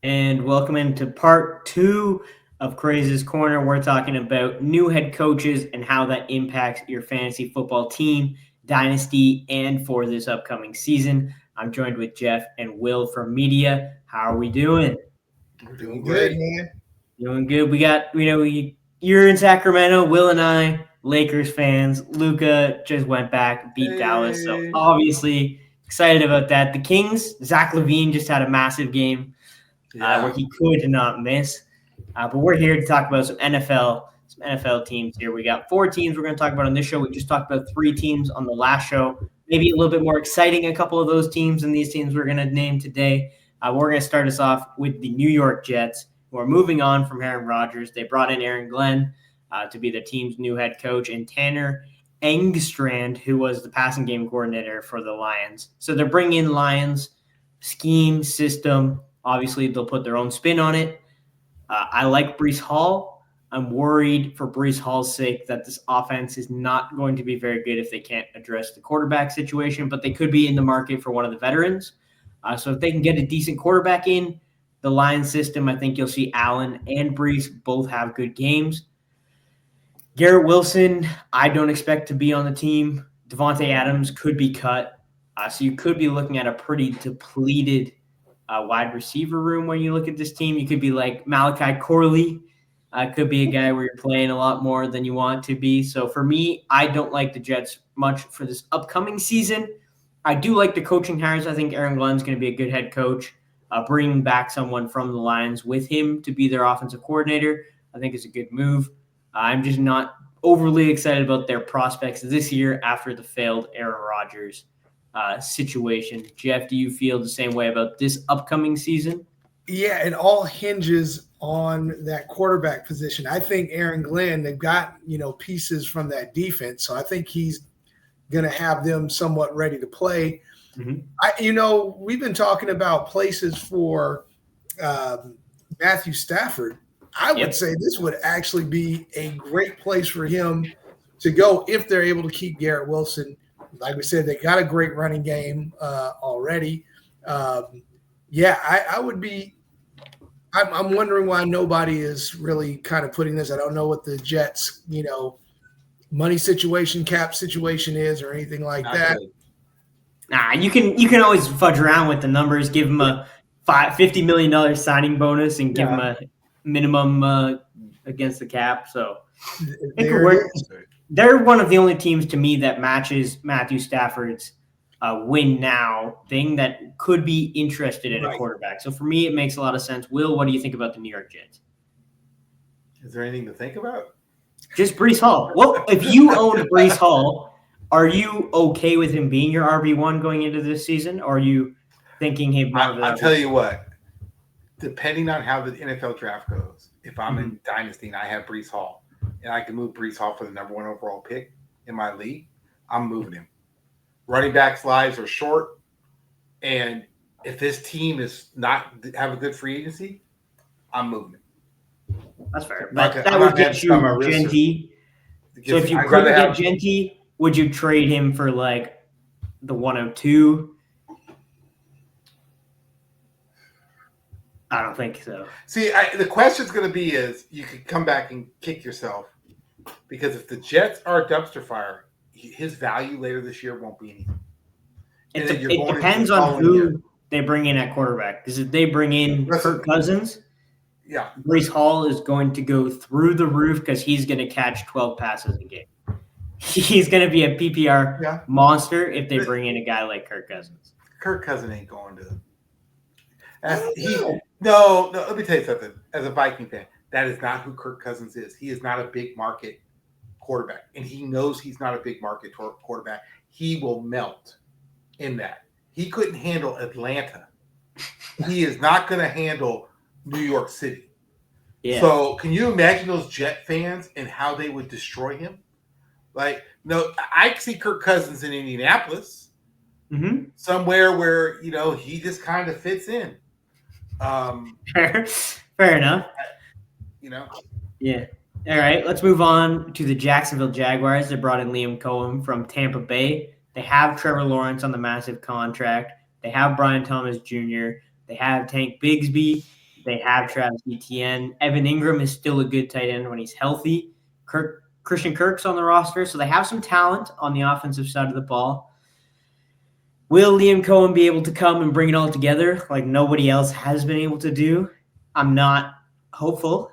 And welcome into part 2 of Crazy's Corner. We're talking about new head coaches and how that impacts your fantasy football team, Dynasty, and for this upcoming season. I'm joined with Jeff and Will from Media. How are we doing? We're Doing doing good, great. man. Doing good. We got, you're in Sacramento. Will and I, Lakers fans. Luca just went back, beat Dallas. So Hey. obviously excited about that. The Kings, Zach LaVine just had a massive game. Where he could not miss. But we're here to talk about some NFL teams here. We got 4 teams we're going to talk about on this show. We just talked about 3 teams on the last show. Maybe a little bit more exciting, a couple of those teams than these teams we're going to name today. We're going to start us off with the New York Jets, who are moving on from Aaron Rodgers. They brought in Aaron Glenn to be the team's new head coach, and Tanner Engstrand, who was the passing game coordinator for the Lions. So they're bringing in Lions scheme, system. Obviously, they'll put their own spin on it. I like Breece Hall. I'm worried for Breece Hall's sake that this offense is not going to be very good if they can't address the quarterback situation, but they could be in the market for one of the veterans. So if they can get a decent quarterback in the Lions system, I think you'll see Allen and Breece both have good games. Garrett Wilson, I don't expect to be on the team. Devontae Adams could be cut. So you could be looking at a pretty depleted wide receiver room when you look at this team. You could be like Malachi Corley. Could be a guy where you're playing a lot more than you want to be. So for me, I don't like the Jets much for this upcoming season. I do like the coaching hires. I think Aaron Glenn's going to be a good head coach. Bringing back someone from the Lions with him to be their offensive coordinator, I think is a good move. I'm just not overly excited about their prospects this year after the failed Aaron Rodgers situation. Jeff, do you feel the same way about this upcoming season? Yeah, it all hinges on that quarterback position. I think Aaron Glenn, they've got, pieces from that defense. So I think he's going to have them somewhat ready to play. Mm-hmm. We've been talking about places for Matthew Stafford. I would say this would actually be a great place for him to go if they're able to keep Garrett Wilson. Like we said, they got a great running game already. I would be – I'm wondering why nobody is really kind of putting this. I don't know what the Jets, money situation, cap situation is or anything like that. Nah, you can always fudge around with the numbers, give them a $50 million signing bonus and give them a minimum against the cap. So it could work. They're one of the only teams to me that matches Matthew Stafford's win now thing that could be interested in a quarterback. So for me, it makes a lot of sense. Will, what do you think about the New York Jets? Is there anything to think about? Just Breece Hall. Well, if you owned Breece Hall, are you okay with him being your RB1 going into this season? Or are you thinking him more of I'll tell you what. Depending on how the NFL draft goes, if I'm in Dynasty and I have Breece Hall, and I can move Breece Hall for the number 1 overall pick in my league, I'm moving him. Running backs' lives are short, and if this team is not have a good free agency, I'm moving him. That's fair. But that would get you Genty. So if you couldn't get Genty, would you trade him for like the 102? I don't think so. See, the question's going to be is you could come back and kick yourself because if the Jets are a dumpster fire, his value later this year won't be anything. It depends on who they bring in at quarterback. Because if they bring in Kirk Cousins, Breece Hall is going to go through the roof because he's going to catch 12 passes a game. He's going to be a PPR monster if they bring in a guy like Kirk Cousins. Kirk Cousins ain't going to. No, let me tell you something. As a Viking fan, that is not who Kirk Cousins is. He is not a big market quarterback, and he knows he's not a big market quarterback. He will melt in that. He couldn't handle Atlanta. He is not going to handle New York City. Yeah. So can you imagine those Jet fans and how they would destroy him? Like, no, I see Kirk Cousins in Indianapolis, somewhere where, he just kind of fits in. Fair enough. Yeah. All right, let's move on to the Jacksonville Jaguars. They brought in Liam Cohen from Tampa Bay. They have Trevor Lawrence on the massive contract. They have Brian Thomas Jr. They have Tank Bigsby. They have Travis Etienne. Evan Ingram is still a good tight end when he's healthy. Christian Kirk's on the roster, so they have some talent on the offensive side of the ball. Will Liam Cohen be able to come and bring it all together like nobody else has been able to do? I'm not hopeful,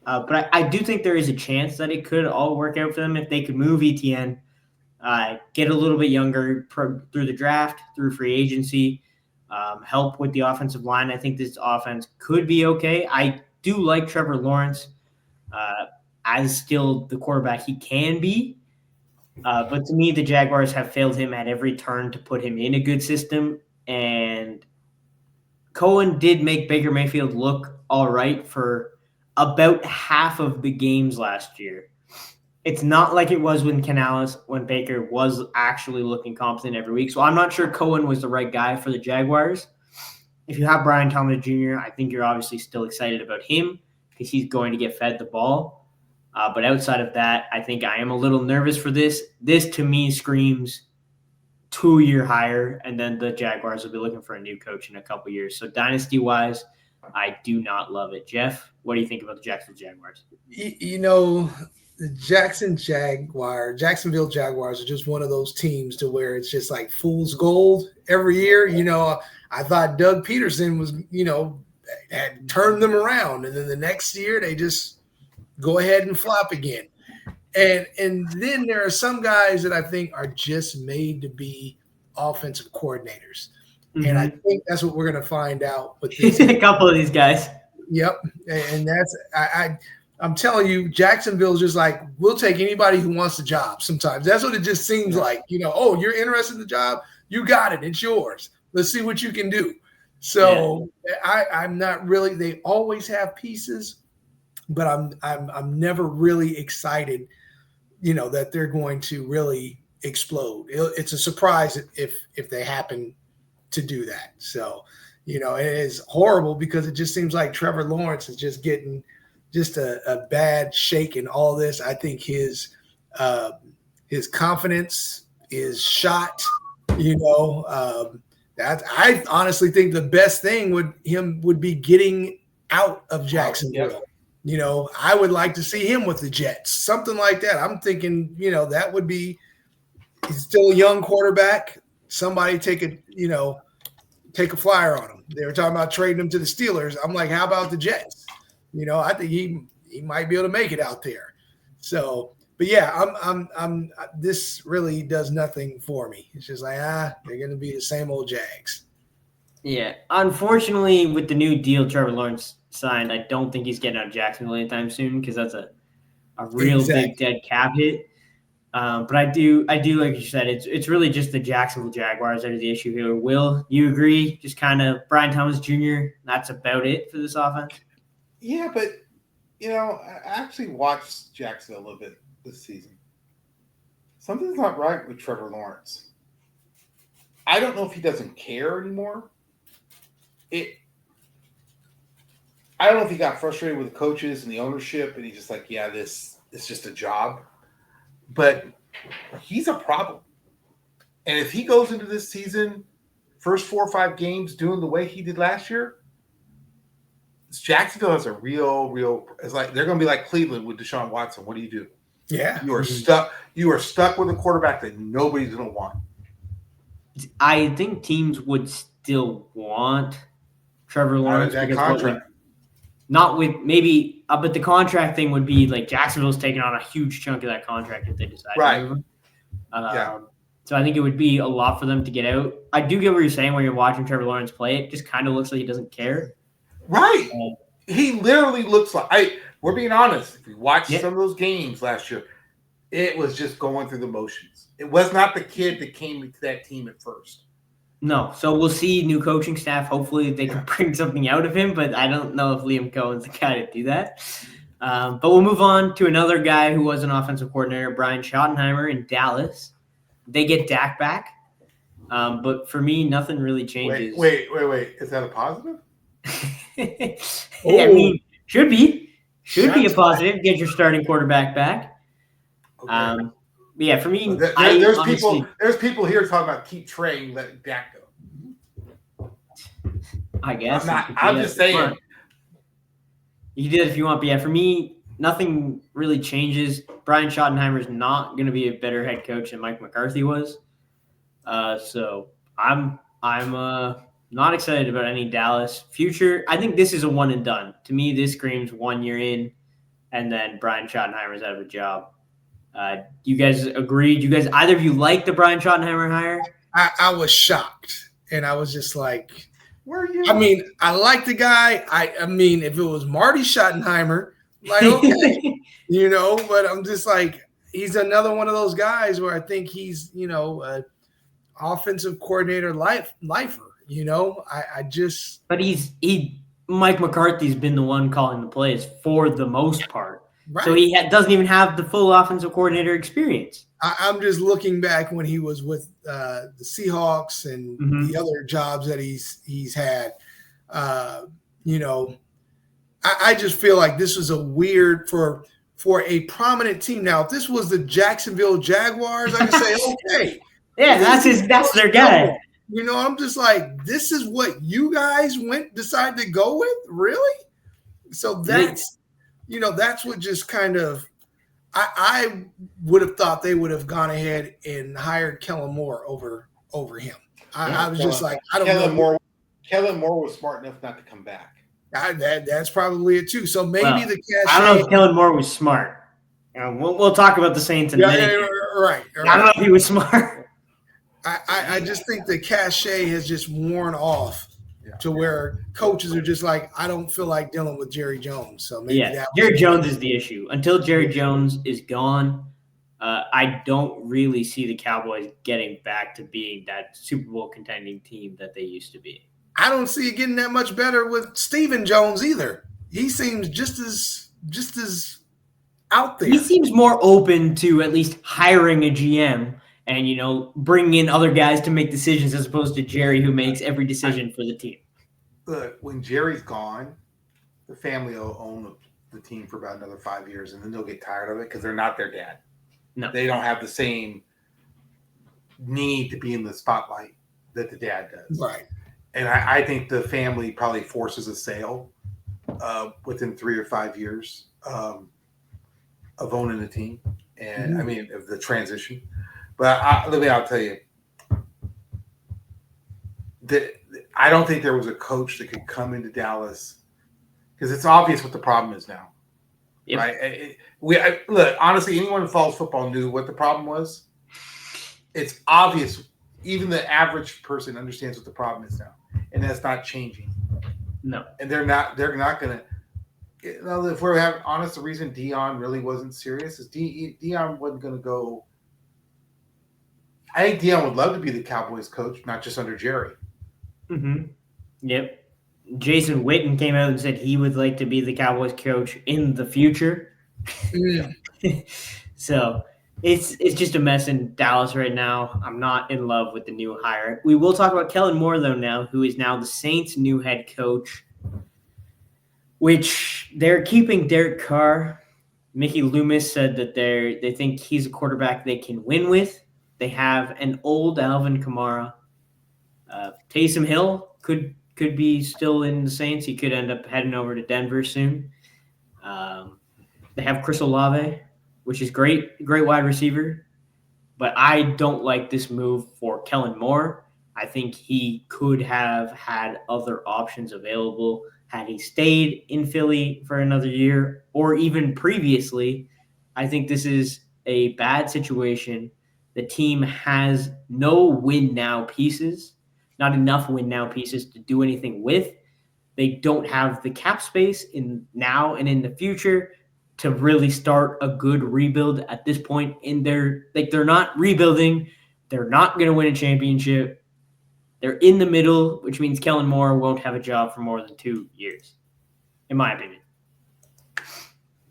but I do think there is a chance that it could all work out for them if they could move Etienne, get a little bit younger through the draft, through free agency, help with the offensive line. I think this offense could be okay. I do like Trevor Lawrence as still the quarterback he can be. But to me, the Jaguars have failed him at every turn to put him in a good system. And Cohen did make Baker Mayfield look all right for about half of the games last year. It's not like it was when Baker was actually looking competent every week. So I'm not sure Cohen was the right guy for the Jaguars. If you have Brian Thomas Jr., I think you're obviously still excited about him because he's going to get fed the ball. But outside of that, I think I am a little nervous for this. This, to me, screams 2-year hire, and then the Jaguars will be looking for a new coach in a couple years. So dynasty-wise, I do not love it. Jeff, what do you think about the Jacksonville Jaguars? The Jacksonville Jaguars are just one of those teams to where it's just like fool's gold every year. I thought Doug Peterson was, had turned them around, and then the next year they just go ahead and flop again. And then there are some guys that I think are just made to be offensive coordinators. Mm-hmm. And I think that's what we're going to find out with this. A couple of these guys. Yep. And that's I'm telling you, Jacksonville's just like, we'll take anybody who wants the job sometimes. That's what it just seems like. Oh, you're interested in the job? You got it. It's yours. Let's see what you can do. So I'm not really – they always have pieces, but I'm never really excited, that they're going to really explode. It's a surprise if they happen to do that. So, it is horrible because it just seems like Trevor Lawrence is just getting just a bad shake in all this. I think his confidence is shot. I honestly think the best thing would be getting out of Jacksonville. I would like to see him with the Jets, something like that. I'm thinking, that would be. He's still a young quarterback. Somebody take a flyer on him. They were talking about trading him to the Steelers. I'm like, how about the Jets? I think he might be able to make it out there. So, but yeah, I'm this really does nothing for me. It's just like, they're going to be the same old Jags. Yeah. Unfortunately, with the new deal Trevor Lawrence signed, I don't think he's getting out of Jacksonville anytime soon because that's a real big dead cap hit. But I do like you said, it's really just the Jacksonville Jaguars that are the issue here. Will you agree? Just kind of Brian Thomas Jr., that's about it for this offense? Yeah, but, I actually watched Jacksonville a little bit this season. Something's not right with Trevor Lawrence. I don't know if he doesn't care anymore. I don't know if he got frustrated with the coaches and the ownership, and he's just like, this is just a job. But he's a problem. And if he goes into this season, first 4 or 5 games doing the way he did last year, Jacksonville has a real it's like they're going to be like Cleveland with Deshaun Watson. What do you do? Yeah. You are stuck with a quarterback that nobody's going to want. I think teams would still want Trevor Lawrence. That contract. Not with maybe but the contract thing would be like Jacksonville's taking on a huge chunk of that contract if they decide to move him. So I think it would be a lot for them to get out. I do get what you're saying when you're watching Trevor Lawrence play. It just kind of looks like he doesn't care. Right. He literally looks like we're being honest. If we watched some of those games last year, it was just going through the motions. It was not the kid that came into that team at first. No. So we'll see new coaching staff. Hopefully they can bring something out of him, but I don't know if Liam Cohen's the guy to do that. But we'll move on to another guy who was an offensive coordinator, Brian Schottenheimer in Dallas. They get Dak back. But for me, nothing really changes. Wait. Is that a positive? I mean, should be a positive. Get your starting quarterback back. Okay. For me, there's people here talking about keep trading, let Dak go. I guess I'm just saying. You can do it if you want. But yeah, for me, nothing really changes. Brian Schottenheimer is not going to be a better head coach than Mike McCarthy was. So I'm not excited about any Dallas future. I think this is a one and done. To me, this screams 1 year in, and then Brian Schottenheimer's out of a job. You guys agreed? You guys, either of you like the Brian Schottenheimer hire? I was shocked, and I was just like, "Where are you?" I mean, I like the guy. I mean, if it was Marty Schottenheimer, like okay, but I'm just like, he's another one of those guys where I think he's, offensive coordinator lifer. But Mike McCarthy's been the one calling the plays for the most part. Right. So he doesn't even have the full offensive coordinator experience. I'm just looking back when he was with the Seahawks and the other jobs that he's had. I just feel like this was a weird for a prominent team. Now, if this was the Jacksonville Jaguars, I could say okay. Yeah, that's their guy. I'm just like, this is what you guys decided to go with, really? So that's what just kind of I would have thought they would have gone ahead and hired Kellen Moore over him. I was just like, I don't know. Kellen Moore was smart enough not to come back. That's probably it too. So maybe the cachet. I don't know if Kellen Moore was smart. We'll talk about the Saints in a minute. Right. I don't know if he was smart. I just think the cachet has just worn off to where coaches are just like, I don't feel like dealing with Jerry Jones. So maybe Jerry Jones is the issue. Until Jerry Jones is gone, I don't really see the Cowboys getting back to being that Super Bowl contending team that they used to be. I don't see it getting that much better with Stephen Jones either. He seems just as out there. He seems more open to at least hiring a GM and, bringing in other guys to make decisions as opposed to Jerry, who makes every decision for the team. Look, when Jerry's gone, the family will own the team for about another 5 years, and then they'll get tired of it because they're not their dad. No. They don't have the same need to be in the spotlight that the dad does. Right. And I think the family probably forces a sale within 3 or 5 years of owning the team. And, of the transition. But I'll tell you, I don't think there was a coach that could come into Dallas because it's obvious what the problem is now. Yep. Right? Look, honestly, anyone who follows football knew what the problem was. It's obvious. Even the average person understands what the problem is now, and that's not changing. No. And they're not going to. If we're having honest, the reason Dion really wasn't serious is Dion wasn't going to go. I think Dion would love to be the Cowboys coach, not just under Jerry. Mm-hmm. Yep. Jason Witten came out and said he would like to be the Cowboys coach in the future. Yeah. So it's just a mess in Dallas right now. I'm not in love with the new hire. We will talk about Kellen Moore, though, now, who is now the Saints' new head coach, which they're keeping Derek Carr. Mickey Loomis said that they think he's a quarterback they can win with. They have an old Alvin Kamara. Taysom Hill could be still in the Saints. He could end up heading over to Denver soon. They have Chris Olave, which is great wide receiver. But I don't like this move for Kellen Moore. I think he could have had other options available had he stayed in Philly for another year or even previously. I think this is a bad situation. The team has no win-now pieces, not enough win-now pieces to do anything with. They don't have the cap space in now and in the future to really start a good rebuild at this point in they're not rebuilding. They're not going to win a championship. They're in the middle, which means Kellen Moore won't have a job for more than 2 years, in my opinion.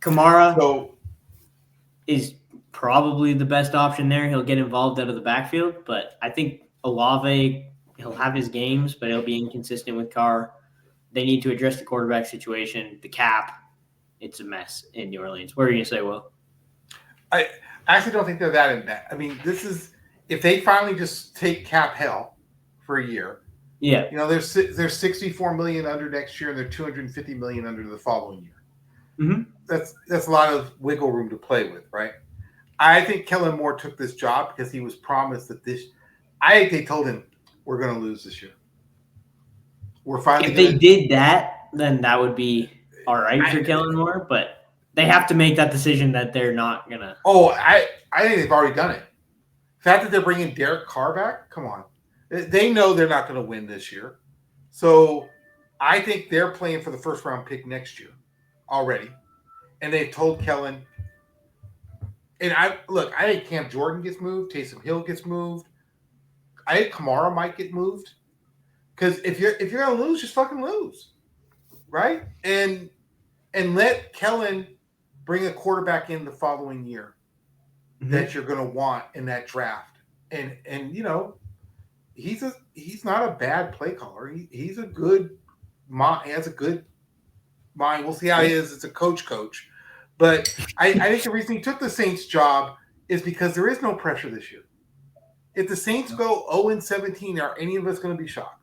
Kamara is probably the best option there. He'll get involved out of the backfield, but I think Olave, he'll have his games, but he'll be inconsistent with Carr. They need to address the quarterback situation, the cap. It's a mess in New Orleans. What are you going to say, Will? I actually don't think they're that in bad. I mean, this is if they finally just take cap hell for a year. Yeah. They're $64 million under next year, and they're $250 million under the following year. Mm-hmm. That's a lot of wiggle room to play with, right? I think Kellen Moore took this job because he was promised that this. I think they told him we're going to lose this year. We're finally. If they did that, then that would be all right for Kellen Moore, but they have to make that decision that they're not gonna. Oh, I think they've already done it. The fact that they're bringing Derek Carr back, come on, they know they're not going to win this year, so I think they're playing for the first round pick next year already, and they told Kellen. And I think Cam Jordan gets moved, Taysom Hill gets moved, I think Kamara might get moved, because if you're gonna lose, just fucking lose, right? And let Kellen bring a quarterback in the following year that you're going to want in that draft. And he's not a bad play caller. He's a good mind. He has a good mind. We'll see how he is as a coach. But I think the reason he took the Saints job is because there is no pressure this year. If the Saints go 0-17, are any of us going to be shocked?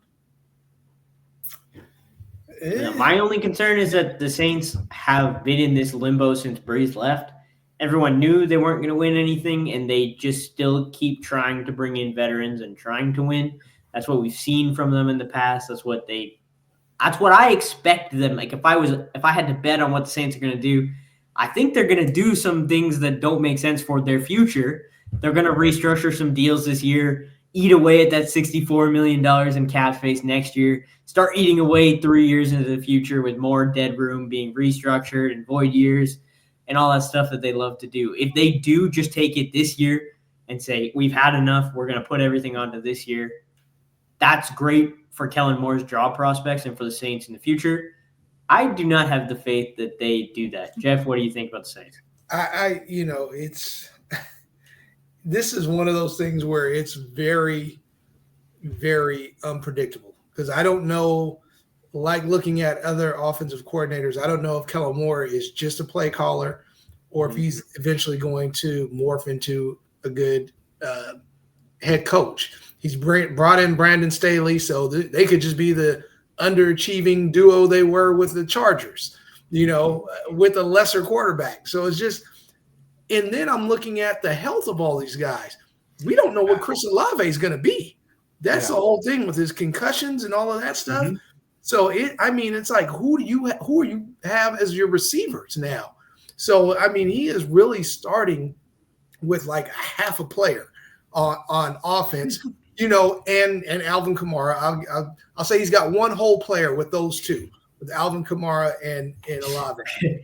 My only concern is that the Saints have been in this limbo since Breeze left. Everyone knew they weren't going to win anything, and they just still keep trying to bring in veterans and trying to win. That's what we've seen from them in the past. That's what I expect them. Like if I had to bet on what the Saints are going to do, I think they're going to do some things that don't make sense for their future. They're going to restructure some deals this year, eat away at that $64 million in cap space next year, start eating away 3 years into the future with more dead room being restructured and void years and all that stuff that they love to do. If they do just take it this year and say, we've had enough, we're going to put everything onto this year, that's great for Kellen Moore's job prospects and for the Saints in the future. I do not have the faith that they do that. Jeff, what do you think about the Saints? This is one of those things where it's very, very unpredictable because I don't know, like looking at other offensive coordinators, I don't know if Kellen Moore is just a play caller or if he's eventually going to morph into a good head coach. He's brought in Brandon Staley, so they could just be the underachieving duo they were with the Chargers, with a lesser quarterback. So it's just – and then I'm looking at the health of all these guys. We don't know what Chris Olave is going to be. That's the whole thing with his concussions and all of that stuff. Mm-hmm. So it's like who you have as your receivers now? So he is really starting with like half a player on offense, and Alvin Kamara. I'll say he's got one whole player with those two, with Alvin Kamara and Olave.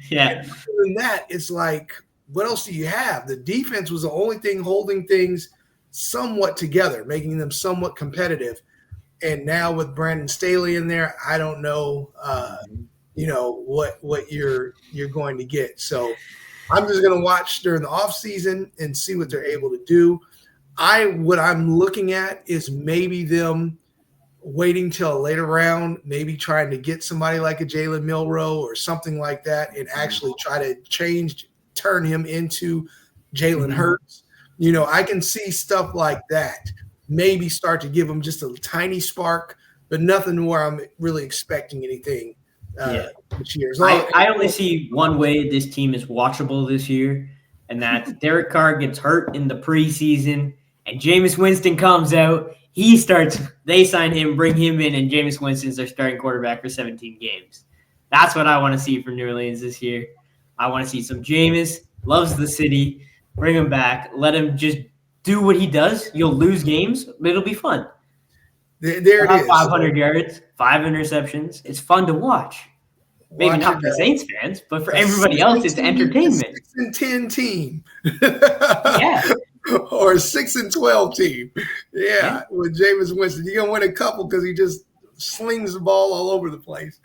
Yeah. And other than that, it's like, what else do you have? The defense was the only thing holding things somewhat together, making them somewhat competitive. And now with Brandon Staley in there, I don't know, what you're going to get. So I'm just going to watch during the offseason and see what they're able to do. What I'm looking at is maybe them waiting till a later round, maybe trying to get somebody like a Jalen Milroe or something like that and actually try to turn him into Jalen Hurts. I can see stuff like that. Maybe start to give him just a tiny spark, but nothing where I'm really expecting anything this year. I only see one way this team is watchable this year, and that's Derek Carr gets hurt in the preseason, and Jameis Winston comes out. They sign him, bring him in, and Jameis Winston's their starting quarterback for 17 games. That's what I want to see from New Orleans this year. I want to see some Jameis, loves the city, bring him back, let him just do what he does. You'll lose games, but it'll be fun. There it is. 500 yards, 5 interceptions. It's fun to watch. Maybe not for Saints fans, but for everybody else, it's entertainment. 6-10 team. Yeah. Or a 6-12 team. Yeah, with Jameis Winston. You're going to win a couple because he just slings the ball all over the place.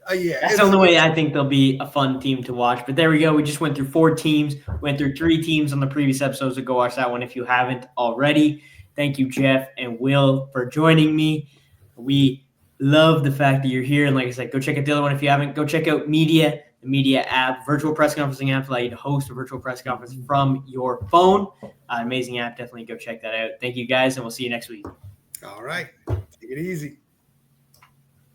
That's the only way I think they'll be a fun team to watch. But there we go. We just went through 4 teams. Went through 3 teams on the previous episodes. So go watch that one if you haven't already. Thank you, Jeff and Will, for joining me. We love the fact that you're here. And like I said, go check out the other one if you haven't. Go check out Media, the Media app, virtual press conferencing app, allow you to host a virtual press conference from your phone. Amazing app. Definitely go check that out. Thank you, guys, and we'll see you next week. All right. Take it easy.